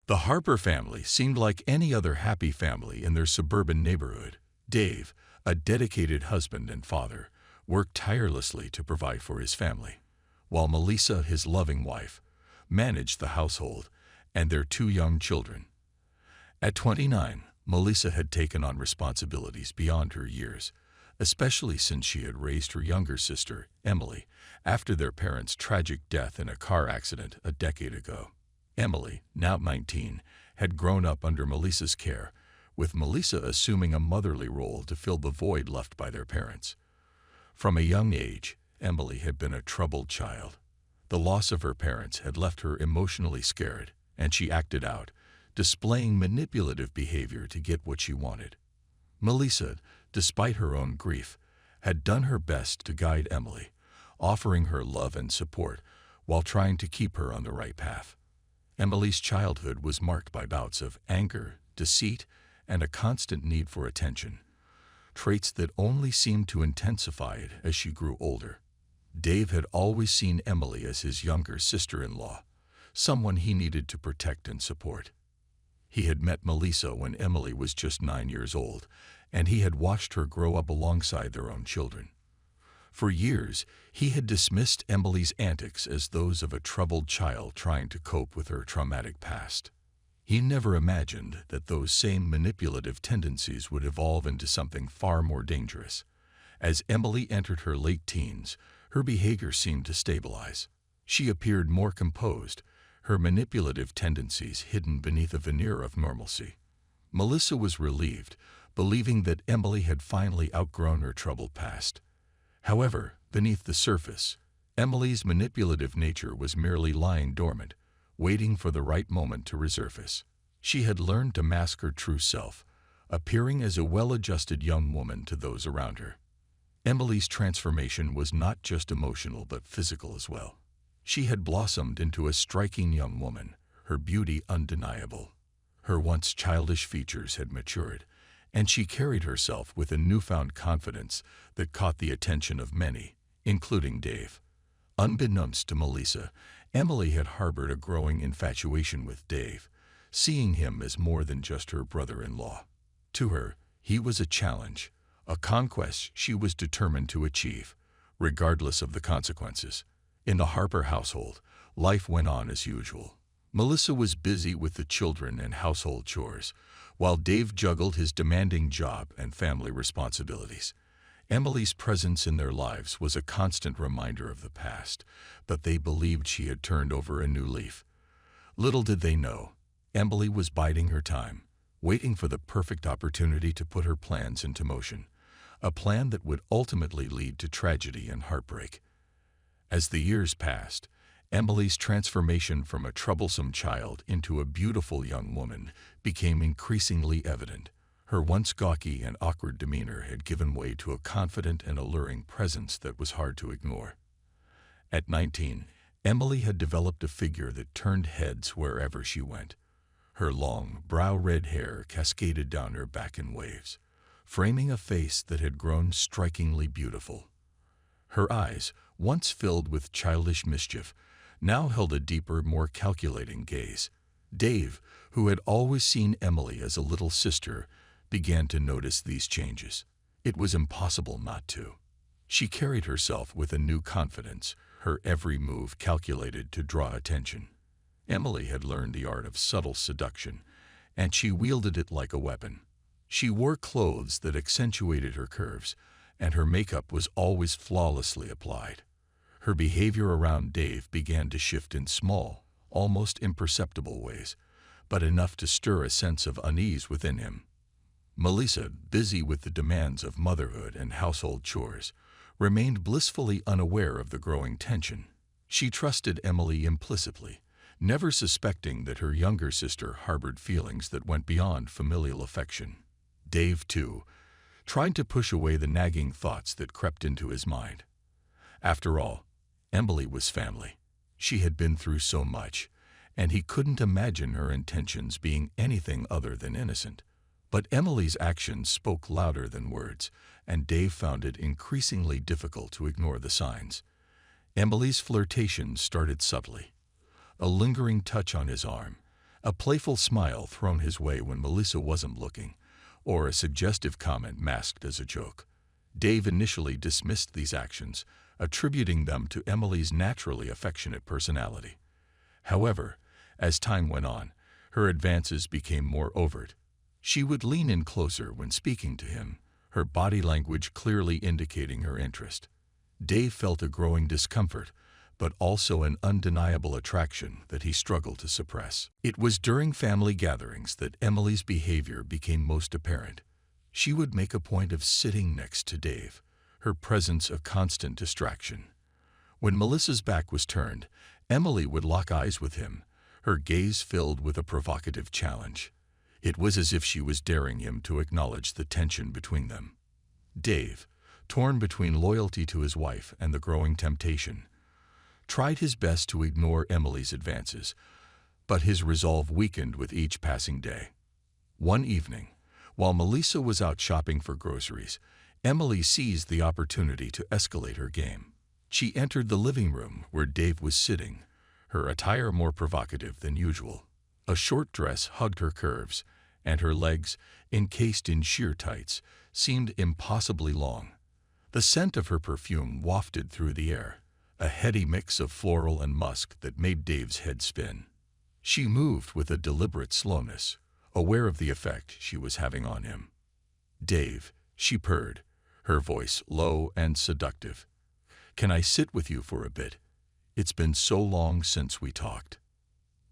The Harper family seemed like any other happy family in their suburban neighborhood. Dave, a dedicated husband and father, worked tirelessly to provide for his family, while Melissa, his loving wife, managed the household and their two young children. At 29, Melissa had taken on responsibilities beyond her years, especially since she had raised her younger sister, Emily, after their parents' tragic death in a car accident a decade ago. Emily, now 19, had grown up under Melissa's care, with Melissa assuming a motherly role to fill the void left by their parents. From a young age, Emily had been a troubled child. The loss of her parents had left her emotionally scared, and she acted out, displaying manipulative behavior to get what she wanted. Melissa, despite her own grief, had done her best to guide Emily, offering her love and support while trying to keep her on the right path. Emily's childhood was marked by bouts of anger, deceit, and a constant need for attention, traits that only seemed to intensify it as she grew older. Dave had always seen Emily as his younger sister-in-law, someone he needed to protect and support. He had met Melissa when Emily was just 9 years old, and he had watched her grow up alongside their own children. For years, he had dismissed Emily's antics as those of a troubled child trying to cope with her traumatic past. He never imagined that those same manipulative tendencies would evolve into something far more dangerous. As Emily entered her late teens, her behavior seemed to stabilize. She appeared more composed, her manipulative tendencies hidden beneath a veneer of normalcy. Melissa was relieved, believing that Emily had finally outgrown her troubled past. However, beneath the surface, Emily's manipulative nature was merely lying dormant, waiting for the right moment to resurface. She had learned to mask her true self, appearing as a well-adjusted young woman to those around her. Emily's transformation was not just emotional but physical as well. She had blossomed into a striking young woman, her beauty undeniable. Her once childish features had matured, and she carried herself with a newfound confidence that caught the attention of many, including Dave. Unbeknownst to Melissa, Emily had harbored a growing infatuation with Dave, seeing him as more than just her brother-in-law. To her, he was a challenge, a conquest she was determined to achieve, regardless of the consequences. In the Harper household, life went on as usual. Melissa was busy with the children and household chores, while Dave juggled his demanding job and family responsibilities. Emily's presence in their lives was a constant reminder of the past, but they believed she had turned over a new leaf. Little did they know, Emily was biding her time, waiting for the perfect opportunity to put her plans into motion, a plan that would ultimately lead to tragedy and heartbreak. As the years passed, Emily's transformation from a troublesome child into a beautiful young woman became increasingly evident. Her once gawky and awkward demeanor had given way to a confident and alluring presence that was hard to ignore. At 19, Emily had developed a figure that turned heads wherever she went. Her long, brow-red hair cascaded down her back in waves, framing a face that had grown strikingly beautiful. Her eyes, once filled with childish mischief, now held a deeper, more calculating gaze. Dave, who had always seen Emily as a little sister, began to notice these changes. It was impossible not to. She carried herself with a new confidence, her every move calculated to draw attention. Emily had learned the art of subtle seduction, and she wielded it like a weapon. She wore clothes that accentuated her curves, and her makeup was always flawlessly applied. Her behavior around Dave began to shift in small, almost imperceptible ways, but enough to stir a sense of unease within him. Melissa, busy with the demands of motherhood and household chores, remained blissfully unaware of the growing tension. She trusted Emily implicitly, never suspecting that her younger sister harbored feelings that went beyond familial affection. Dave, too, tried to push away the nagging thoughts that crept into his mind. After all, Emily was family. She had been through so much, and he couldn't imagine her intentions being anything other than innocent. But Emily's actions spoke louder than words, and Dave found it increasingly difficult to ignore the signs. Emily's flirtations started subtly. A lingering touch on his arm, A playful smile thrown his way when Melissa wasn't looking, or a suggestive comment masked as a joke. Dave initially dismissed these actions, attributing them to Emily's naturally affectionate personality. However, as time went on, her advances became more overt. She would lean in closer when speaking to him, her body language clearly indicating her interest. Dave felt a growing discomfort, but also an undeniable attraction that he struggled to suppress. It was during family gatherings that Emily's behavior became most apparent. She would make a point of sitting next to Dave, her presence a constant distraction. When Melissa's back was turned, Emily would lock eyes with him, her gaze filled with a provocative challenge. It was as if she was daring him to acknowledge the tension between them. Dave, torn between loyalty to his wife and the growing temptation, tried his best to ignore Emily's advances, but his resolve weakened with each passing day. One evening, while Melissa was out shopping for groceries, Emily seized the opportunity to escalate her game. She entered the living room where Dave was sitting, her attire more provocative than usual. A short dress hugged her curves, and her legs, encased in sheer tights, seemed impossibly long. The scent of her perfume wafted through the air, a heady mix of floral and musk that made Dave's head spin. She moved with a deliberate slowness, aware of the effect she was having on him. "Dave," she purred, her voice low and seductive. "Can I sit with you for a bit? It's been so long since we talked."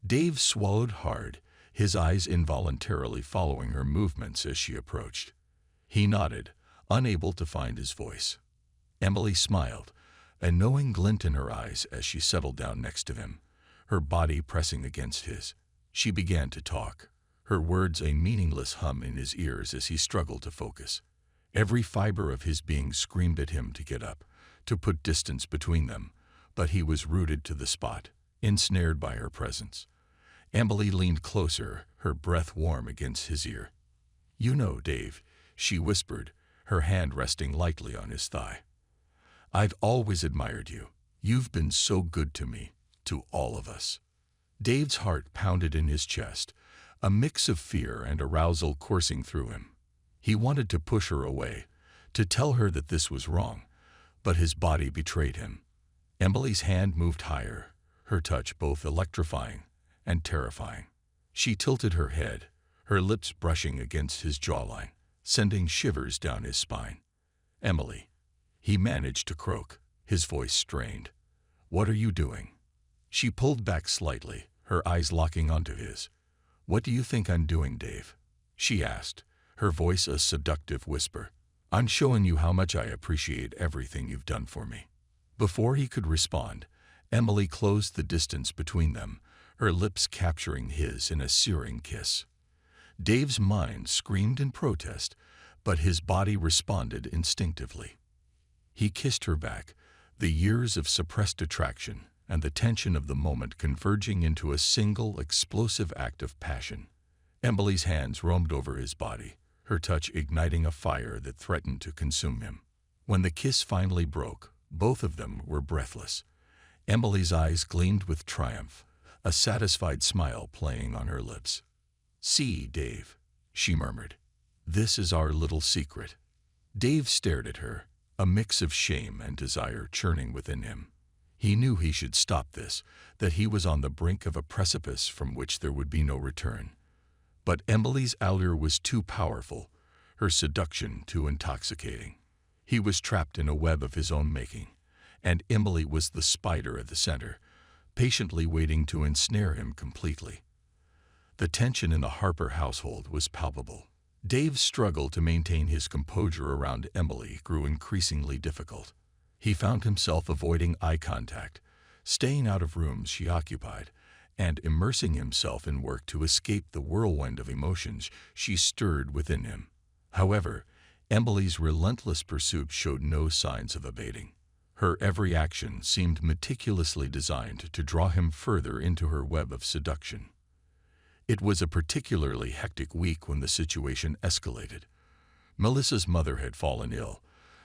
Dave swallowed hard, his eyes involuntarily following her movements as she approached. He nodded, unable to find his voice. Emily smiled, a knowing glint in her eyes as she settled down next to him, her body pressing against his. She began to talk, her words a meaningless hum in his ears as he struggled to focus. Every fiber of his being screamed at him to get up, to put distance between them, but he was rooted to the spot, ensnared by her presence. Emily leaned closer, her breath warm against his ear. "You know, Dave," she whispered, her hand resting lightly on his thigh. "I've always admired you. You've been so good to me, to all of us." Dave's heart pounded in his chest, a mix of fear and arousal coursing through him. He wanted to push her away, to tell her that this was wrong, but his body betrayed him. Emily's hand moved higher, her touch both electrifying and terrifying. She tilted her head, her lips brushing against his jawline, sending shivers down his spine. "Emily," he managed to croak, his voice strained. "What are you doing?" She pulled back slightly, her eyes locking onto his. "What do you think I'm doing, Dave?" she asked, her voice a seductive whisper. "I'm showing you how much I appreciate everything you've done for me." Before he could respond, Emily closed the distance between them, her lips capturing his in a searing kiss. Dave's mind screamed in protest, but his body responded instinctively. He kissed her back, the years of suppressed attraction and the tension of the moment converging into a single explosive act of passion. Emily's hands roamed over his body, her touch igniting a fire that threatened to consume him. When the kiss finally broke, both of them were breathless. Emily's eyes gleamed with triumph, a satisfied smile playing on her lips. "See, Dave," she murmured. "This is our little secret." Dave stared at her, a mix of shame and desire churning within him. He knew he should stop this, that he was on the brink of a precipice from which there would be no return. But Emily's allure was too powerful, her seduction too intoxicating. He was trapped in a web of his own making, and Emily was the spider at the center, patiently waiting to ensnare him completely. The tension in the Harper household was palpable. Dave's struggle to maintain his composure around Emily grew increasingly difficult. He found himself avoiding eye contact, staying out of rooms she occupied, and immersing himself in work to escape the whirlwind of emotions she stirred within him. However, Emily's relentless pursuit showed no signs of abating. Her every action seemed meticulously designed to draw him further into her web of seduction. It was a particularly hectic week when the situation escalated. Melissa's mother had fallen ill,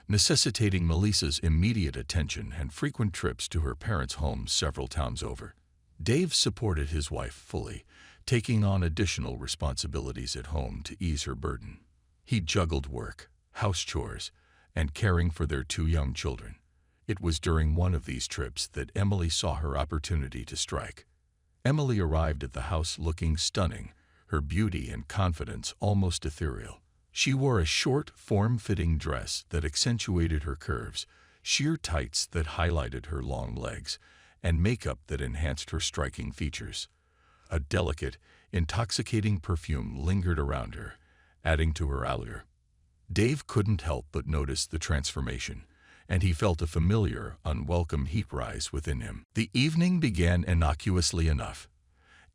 necessitating Melissa's immediate attention and frequent trips to her parents' home several towns over. Dave supported his wife fully, taking on additional responsibilities at home to ease her burden. He juggled work, house chores, and caring for their two young children. It was during one of these trips that Emily saw her opportunity to strike. Emily arrived at the house looking stunning, her beauty and confidence almost ethereal. She wore a short, form-fitting dress that accentuated her curves, sheer tights that highlighted her long legs, and makeup that enhanced her striking features. A delicate, intoxicating perfume lingered around her, adding to her allure. Dave couldn't help but notice the transformation, and he felt a familiar, unwelcome heat rise within him. The evening began innocuously enough.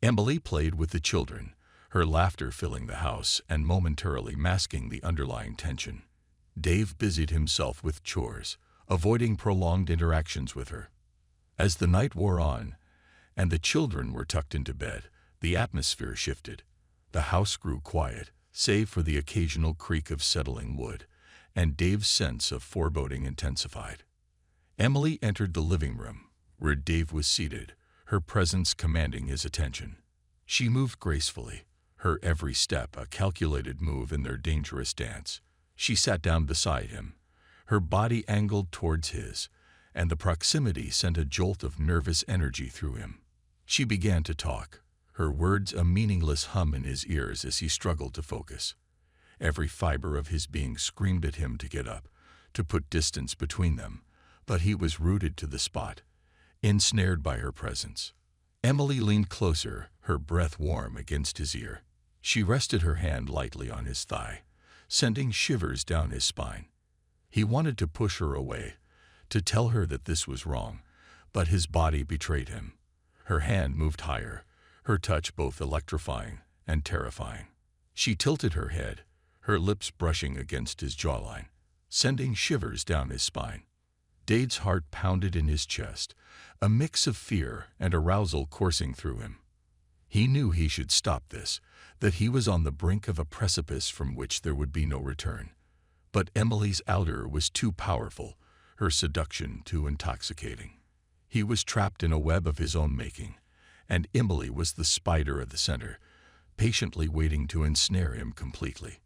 Emily played with the children, her laughter filling the house and momentarily masking the underlying tension. Dave busied himself with chores, avoiding prolonged interactions with her. As the night wore on, and the children were tucked into bed, the atmosphere shifted. The house grew quiet, save for the occasional creak of settling wood, and Dave's sense of foreboding intensified. Emily entered the living room, where Dave was seated, her presence commanding his attention. She moved gracefully, her every step a calculated move in their dangerous dance. She sat down beside him, her body angled towards his, and the proximity sent a jolt of nervous energy through him. She began to talk, her words a meaningless hum in his ears as he struggled to focus. Every fiber of his being screamed at him to get up, to put distance between them, but he was rooted to the spot, ensnared by her presence. Emily leaned closer, her breath warm against his ear. She rested her hand lightly on his thigh, sending shivers down his spine. He wanted to push her away, to tell her that this was wrong, but his body betrayed him. Her hand moved higher, her touch both electrifying and terrifying. She tilted her head, her lips brushing against his jawline, sending shivers down his spine. Dave's heart pounded in his chest, a mix of fear and arousal coursing through him. He knew he should stop this, that he was on the brink of a precipice from which there would be no return. But Emily's allure was too powerful, her seduction too intoxicating. He was trapped in a web of his own making, and Emily was the spider at the center, patiently waiting to ensnare him completely.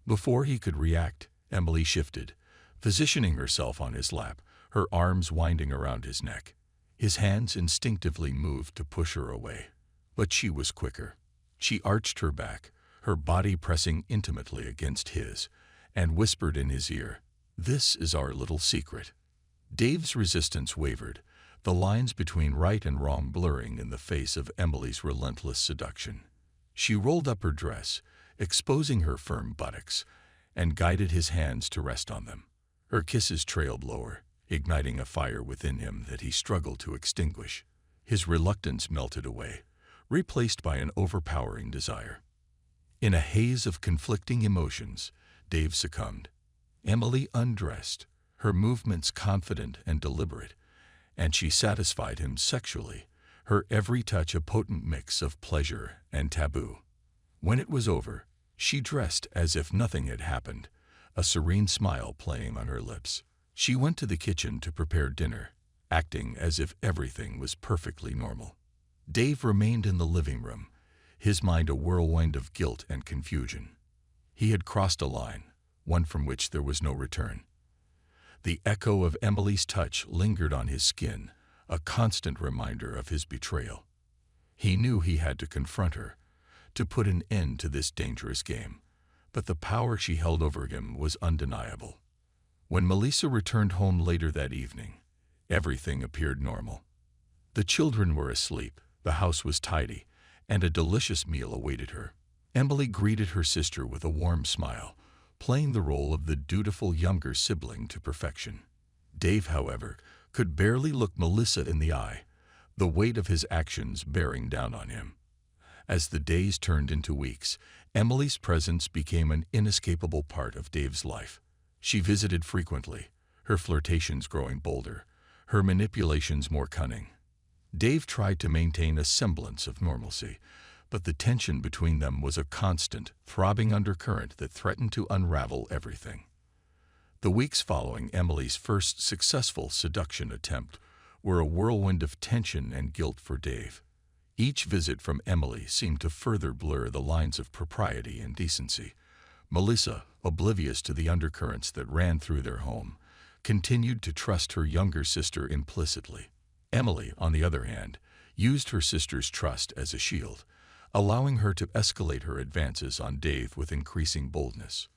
Before he could react, Emily shifted, positioning herself on his lap, her arms winding around his neck. His hands instinctively moved to push her away, but she was quicker. She arched her back, her body pressing intimately against his, and whispered in his ear, "This is our little secret." Dave's resistance wavered, the lines between right and wrong blurring in the face of Emily's relentless seduction. She rolled up her dress, exposing her firm buttocks, and guided his hands to rest on them. Her kisses trailed lower, igniting a fire within him that he struggled to extinguish. His reluctance melted away, replaced by an overpowering desire. In a haze of conflicting emotions, Dave succumbed. Emily undressed, her movements confident and deliberate, and she satisfied him sexually, her every touch a potent mix of pleasure and taboo. When it was over, she dressed as if nothing had happened, a serene smile playing on her lips. She went to the kitchen to prepare dinner, acting as if everything was perfectly normal. Dave remained in the living room, his mind a whirlwind of guilt and confusion. He had crossed a line, one from which there was no return. The echo of Emily's touch lingered on his skin, a constant reminder of his betrayal. He knew he had to confront her, to put an end to this dangerous game, but the power she held over him was undeniable. When Melissa returned home later that evening, everything appeared normal. The children were asleep, the house was tidy, and a delicious meal awaited her. Emily greeted her sister with a warm smile, playing the role of the dutiful younger sibling to perfection. Dave, however, could barely look Melissa in the eye, the weight of his actions bearing down on him. As the days turned into weeks, Emily's presence became an inescapable part of Dave's life. She visited frequently, her flirtations growing bolder, her manipulations more cunning. Dave tried to maintain a semblance of normalcy, but the tension between them was a constant, throbbing undercurrent that threatened to unravel everything. The weeks following Emily's first successful seduction attempt were a whirlwind of tension and guilt for Dave. Each visit from Emily seemed to further blur the lines of propriety and decency. Melissa, oblivious to the undercurrents that ran through their home, continued to trust her younger sister implicitly. Emily, on the other hand, used her sister's trust as a shield, allowing her to escalate her advances on Dave with increasing boldness.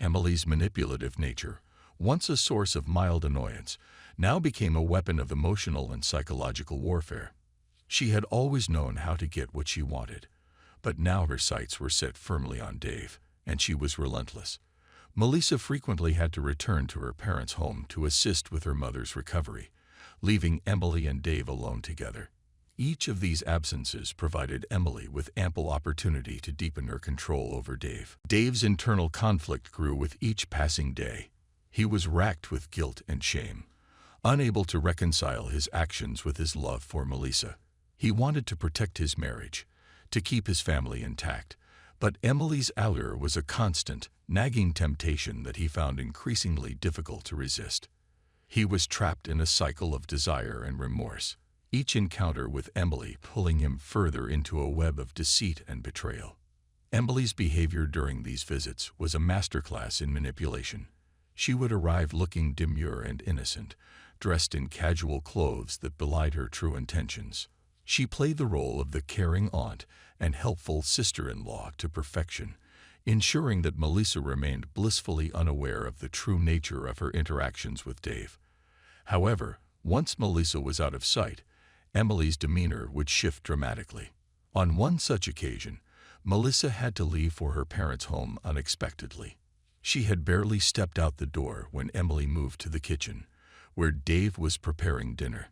Emily's manipulative nature, once a source of mild annoyance, now became a weapon of emotional and psychological warfare. She had always known how to get what she wanted, but now her sights were set firmly on Dave, and she was relentless. Melissa frequently had to return to her parents' home to assist with her mother's recovery, leaving Emily and Dave alone together. Each of these absences provided Emily with ample opportunity to deepen her control over Dave. Dave's internal conflict grew with each passing day. He was racked with guilt and shame, unable to reconcile his actions with his love for Melissa. He wanted to protect his marriage, to keep his family intact, but Emily's allure was a constant, nagging temptation that he found increasingly difficult to resist. He was trapped in a cycle of desire and remorse, each encounter with Emily pulling him further into a web of deceit and betrayal. Emily's behavior during these visits was a masterclass in manipulation. She would arrive looking demure and innocent, dressed in casual clothes that belied her true intentions. She played the role of the caring aunt and helpful sister-in-law to perfection, ensuring that Melissa remained blissfully unaware of the true nature of her interactions with Dave. However, once Melissa was out of sight, Emily's demeanor would shift dramatically. On one such occasion, Melissa had to leave for her parents' home unexpectedly. She had barely stepped out the door when Emily moved to the kitchen, where Dave was preparing dinner.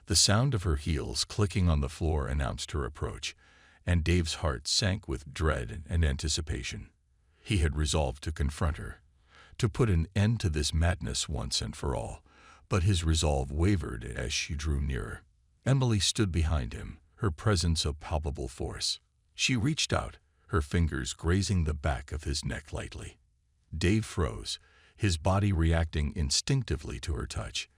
The sound of her heels clicking on the floor announced her approach, and Dave's heart sank with dread and anticipation. He had resolved to confront her, to put an end to this madness once and for all, but his resolve wavered as she drew nearer. Emily stood behind him, her presence a palpable force. She reached out, her fingers grazing the back of his neck lightly. Dave froze, his body reacting instinctively to her touch.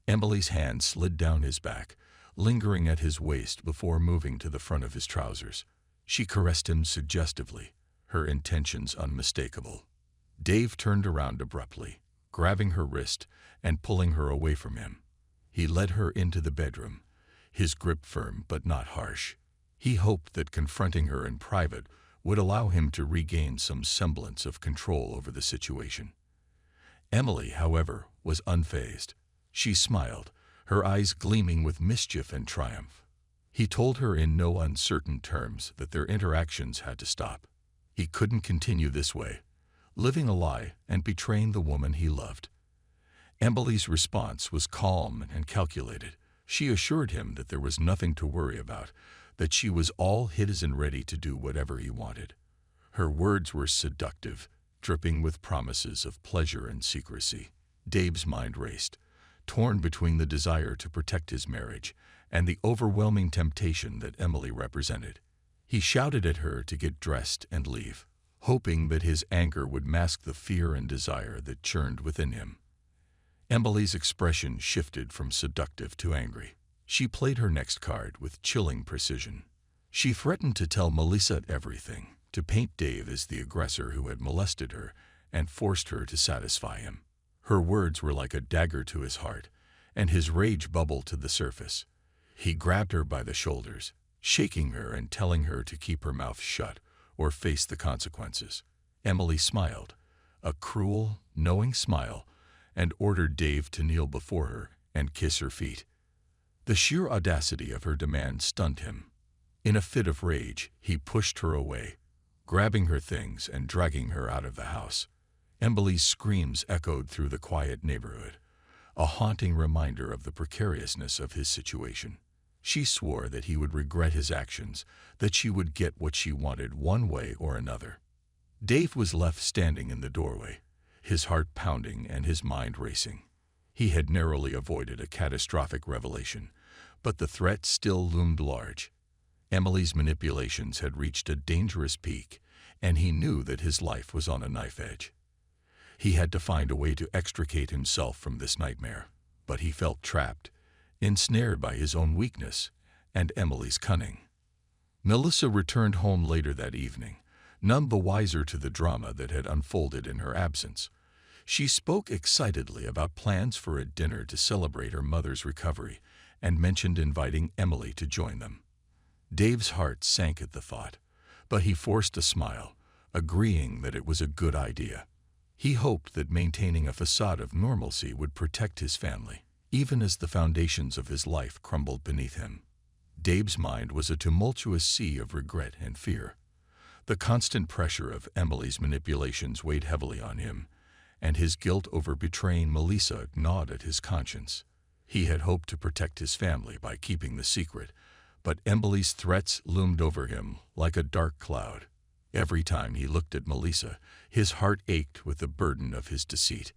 Emily's hand slid down his back, lingering at his waist before moving to the front of his trousers. She caressed him suggestively, her intentions unmistakable. Dave turned around abruptly, grabbing her wrist and pulling her away from him. He led her into the bedroom, his grip firm but not harsh. He hoped that confronting her in private would allow him to regain some semblance of control over the situation. Emily, however, was unfazed. She smiled, her eyes gleaming with mischief and triumph. He told her in no uncertain terms that their interactions had to stop. He couldn't continue this way, living a lie and betraying the woman he loved. Emily's response was calm and calculated. She assured him that there was nothing to worry about, that she was all his and ready to do whatever he wanted. Her words were seductive, dripping with promises of pleasure and secrecy. Dave's mind raced, torn between the desire to protect his marriage and the overwhelming temptation that Emily represented. He shouted at her to get dressed and leave, hoping that his anger would mask the fear and desire that churned within him. Emily's expression shifted from seductive to angry. She played her next card with chilling precision. She threatened to tell Melissa everything, to paint Dave as the aggressor who had molested her and forced her to satisfy him. Her words were like a dagger to his heart, and his rage bubbled to the surface. He grabbed her by the shoulders, shaking her and telling her to keep her mouth shut or face the consequences. Emily smiled, a cruel, knowing smile, and ordered Dave to kneel before her and kiss her feet. The sheer audacity of her demand stunned him. In a fit of rage, he pushed her away, grabbing her things and dragging her out of the house. Emily's screams echoed through the quiet neighborhood, a haunting reminder of the precariousness of his situation. She swore that he would regret his actions, that she would get what she wanted one way or another. Dave was left standing in the doorway, his heart pounding and his mind racing. He had narrowly avoided a catastrophic revelation, but the threat still loomed large. Emily's manipulations had reached a dangerous peak, and he knew that his life was on a knife edge. He had to find a way to extricate himself from this nightmare, but he felt trapped, ensnared by his own weakness, and Emily's cunning. Melissa returned home later that evening, none the wiser to the drama that had unfolded in her absence. She spoke excitedly about plans for a dinner to celebrate her mother's recovery and mentioned inviting Emily to join them. Dave's heart sank at the thought, but he forced a smile, agreeing that it was a good idea. He hoped that maintaining a facade of normalcy would protect his family, even as the foundations of his life crumbled beneath him. Dave's mind was a tumultuous sea of regret and fear. The constant pressure of Emily's manipulations weighed heavily on him, and his guilt over betraying Melissa gnawed at his conscience. He had hoped to protect his family by keeping the secret, but Emily's threats loomed over him like a dark cloud. Every time he looked at Melissa, his heart ached with the burden of his deceit.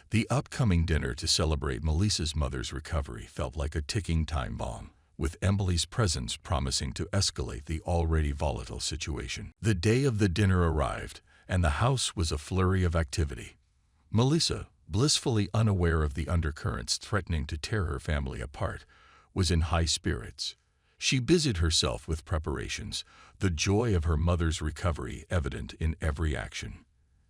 The upcoming dinner to celebrate Melissa's mother's recovery felt like a ticking time bomb, with Emily's presence promising to escalate the already volatile situation. The day of the dinner arrived, and the house was a flurry of activity. Melissa, blissfully unaware of the undercurrents threatening to tear her family apart, was in high spirits. She busied herself with preparations, the joy of her mother's recovery evident in every action.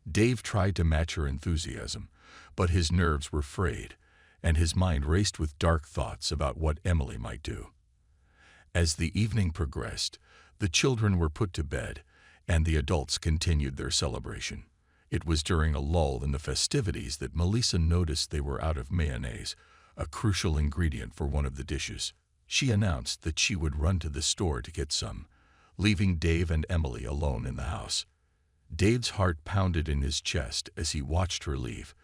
Dave tried to match her enthusiasm, but his nerves were frayed, and his mind raced with dark thoughts about what Emily might do. As the evening progressed, the children were put to bed, and the adults continued their celebration. It was during a lull in the festivities that Melissa noticed they were out of mayonnaise, a crucial ingredient for one of the dishes. She announced that she would run to the store to get some, leaving Dave and Emily alone in the house. Dave's heart pounded in his chest as he watched her leave,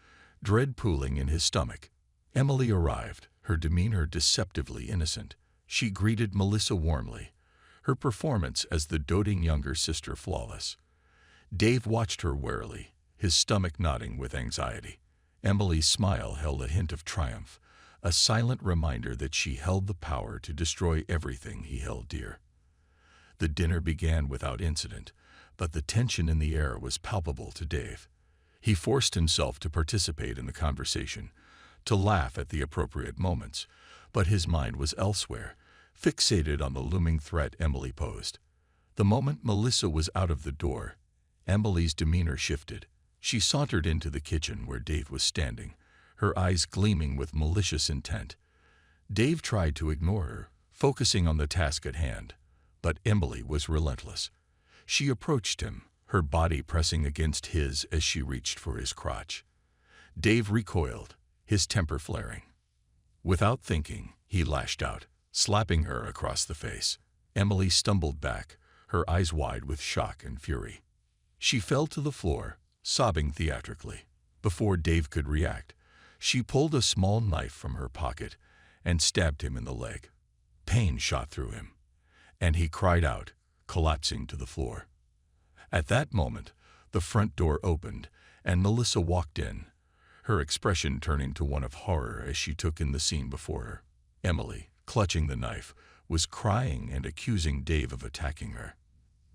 dread pooling in his stomach. Emily arrived, her demeanor deceptively innocent. She greeted Melissa warmly, her performance as the doting younger sister flawless. Dave watched her warily, his stomach knotting with anxiety. Emily's smile held a hint of triumph, a silent reminder that she held the power to destroy everything he held dear. The dinner began without incident, but the tension in the air was palpable to Dave. He forced himself to participate in the conversation, to laugh at the appropriate moments, but his mind was elsewhere, fixated on the looming threat Emily posed. The moment Melissa was out of the door, Emily's demeanor shifted. She sauntered into the kitchen where Dave was standing, her eyes gleaming with malicious intent. Dave tried to ignore her, focusing on the task at hand, but Emily was relentless. She approached him, her body pressing against his as she reached for his crotch. Dave recoiled, his temper flaring. Without thinking, he lashed out, slapping her across the face. Emily stumbled back, her eyes wide with shock and fury. She fell to the floor, sobbing theatrically. Before Dave could react, she pulled a small knife from her pocket and stabbed him in the leg. Pain shot through him, and he cried out, collapsing to the floor. At that moment, the front door opened, and Melissa walked in, her expression turning to one of horror as she took in the scene before her. Emily, clutching the knife, was crying and accusing Dave of attacking her.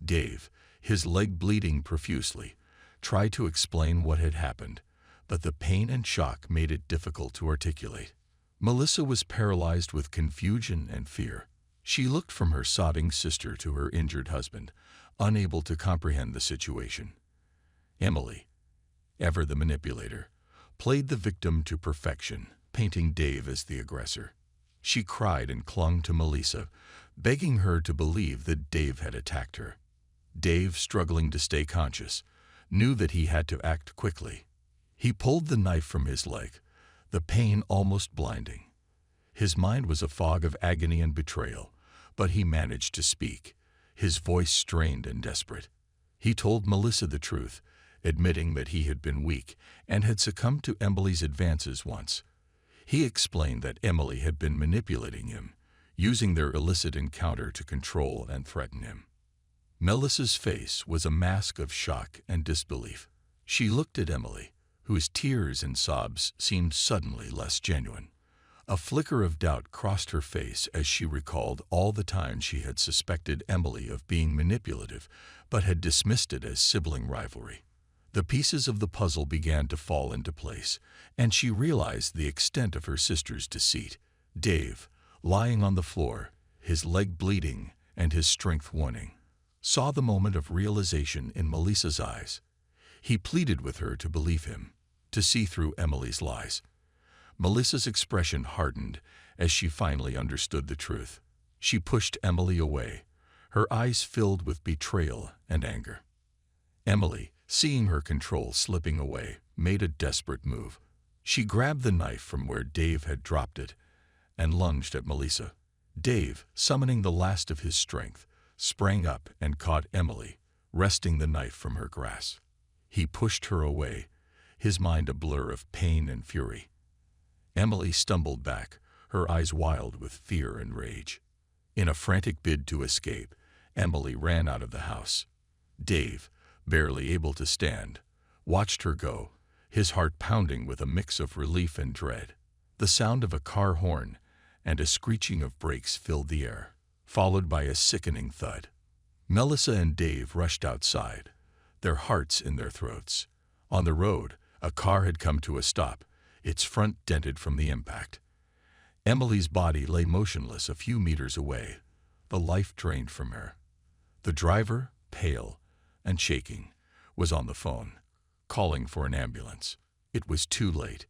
Dave, his leg bleeding profusely, tried to explain what had happened, but the pain and shock made it difficult to articulate. Melissa was paralyzed with confusion and fear. She looked from her sobbing sister to her injured husband, unable to comprehend the situation. Emily, ever the manipulator, played the victim to perfection, painting Dave as the aggressor. She cried and clung to Melissa, begging her to believe that Dave had attacked her. Dave, struggling to stay conscious, knew that he had to act quickly. He pulled the knife from his leg, the pain almost blinding. His mind was a fog of agony and betrayal, but he managed to speak, his voice strained and desperate. He told Melissa the truth, admitting that he had been weak and had succumbed to Emily's advances once. He explained that Emily had been manipulating him, using their illicit encounter to control and threaten him. Melissa's face was a mask of shock and disbelief. She looked at Emily, whose tears and sobs seemed suddenly less genuine. A flicker of doubt crossed her face as she recalled all the times she had suspected Emily of being manipulative, but had dismissed it as sibling rivalry. The pieces of the puzzle began to fall into place, and she realized the extent of her sister's deceit. Dave, lying on the floor, his leg bleeding and his strength waning, saw the moment of realization in Melissa's eyes. He pleaded with her to believe him, to see through Emily's lies. Melissa's expression hardened as she finally understood the truth. She pushed Emily away, her eyes filled with betrayal and anger. Emily, seeing her control slipping away, made a desperate move. She grabbed the knife from where Dave had dropped it and lunged at Melissa. Dave, summoning the last of his strength, sprang up and caught Emily, wresting the knife from her grasp. He pushed her away, his mind a blur of pain and fury. Emily stumbled back, her eyes wild with fear and rage. In a frantic bid to escape, Emily ran out of the house. Dave, barely able to stand, watched her go, his heart pounding with a mix of relief and dread. The sound of a car horn and a screeching of brakes filled the air, followed by a sickening thud. Melissa and Dave rushed outside, their hearts in their throats. On the road, a car had come to a stop, its front dented from the impact. Emily's body lay motionless a few meters away, the life drained from her. The driver, pale and shaking, was on the phone, calling for an ambulance. It was too late.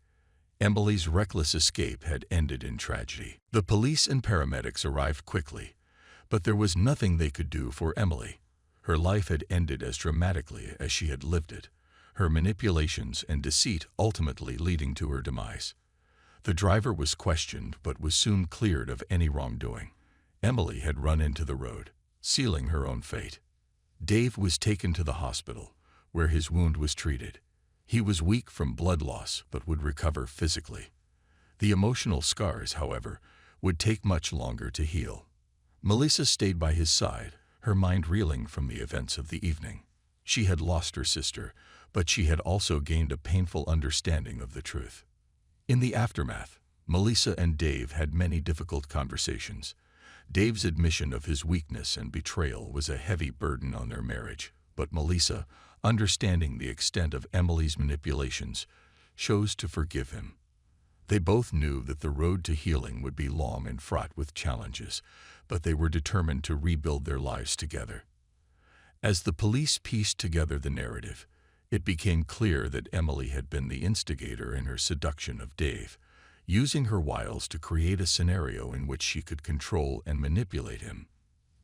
Emily's reckless escape had ended in tragedy. The police and paramedics arrived quickly, but there was nothing they could do for Emily. Her life had ended as dramatically as she had lived it, her manipulations and deceit ultimately leading to her demise. The driver was questioned but was soon cleared of any wrongdoing. Emily had run into the road, sealing her own fate. Dave was taken to the hospital, where his wound was treated. He was weak from blood loss but would recover physically. The emotional scars, however, would take much longer to heal. Melissa stayed by his side, her mind reeling from the events of the evening. She had lost her sister, but she had also gained a painful understanding of the truth. In the aftermath, Melissa and Dave had many difficult conversations. Dave's admission of his weakness and betrayal was a heavy burden on their marriage, but Melissa, understanding the extent of Emily's manipulations, chose to forgive him. They both knew that the road to healing would be long and fraught with challenges, but they were determined to rebuild their lives together. As the police pieced together the narrative, it became clear that Emily had been the instigator in her seduction of Dave, using her wiles to create a scenario in which she could control and manipulate him.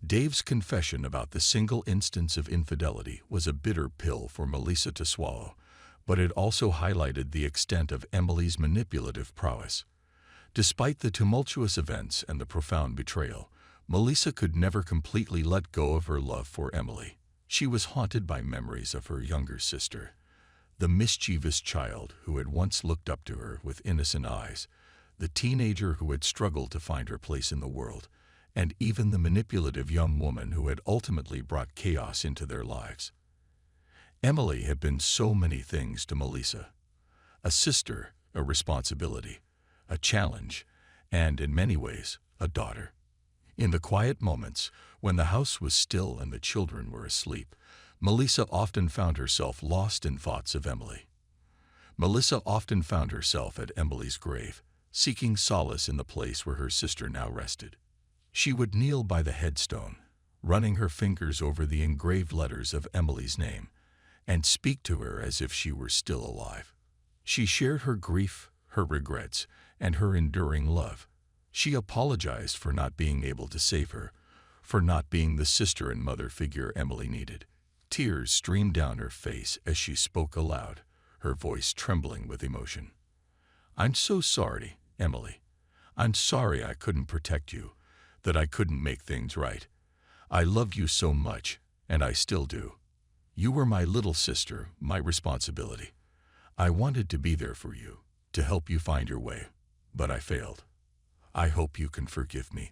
Dave's confession about the single instance of infidelity was a bitter pill for Melissa to swallow, but it also highlighted the extent of Emily's manipulative prowess. Despite the tumultuous events and the profound betrayal, Melissa could never completely let go of her love for Emily. She was haunted by memories of her younger sister, the mischievous child who had once looked up to her with innocent eyes, the teenager who had struggled to find her place in the world, and even the manipulative young woman who had ultimately brought chaos into their lives. Emily had been so many things to Melissa: a sister, a responsibility, a challenge, and, in many ways, a daughter. In the quiet moments, when the house was still and the children were asleep, Melissa often found herself lost in thoughts of Emily. Melissa often found herself at Emily's grave, seeking solace in the place where her sister now rested. She would kneel by the headstone, running her fingers over the engraved letters of Emily's name, and speak to her as if she were still alive. She shared her grief, her regrets, and her enduring love. She apologized for not being able to save her, for not being the sister and mother figure Emily needed. Tears streamed down her face as she spoke aloud, her voice trembling with emotion. "I'm so sorry, Emily. I'm sorry I couldn't protect you, that I couldn't make things right. I loved you so much, and I still do. You were my little sister, my responsibility. I wanted to be there for you, to help you find your way, but I failed. I hope you can forgive me."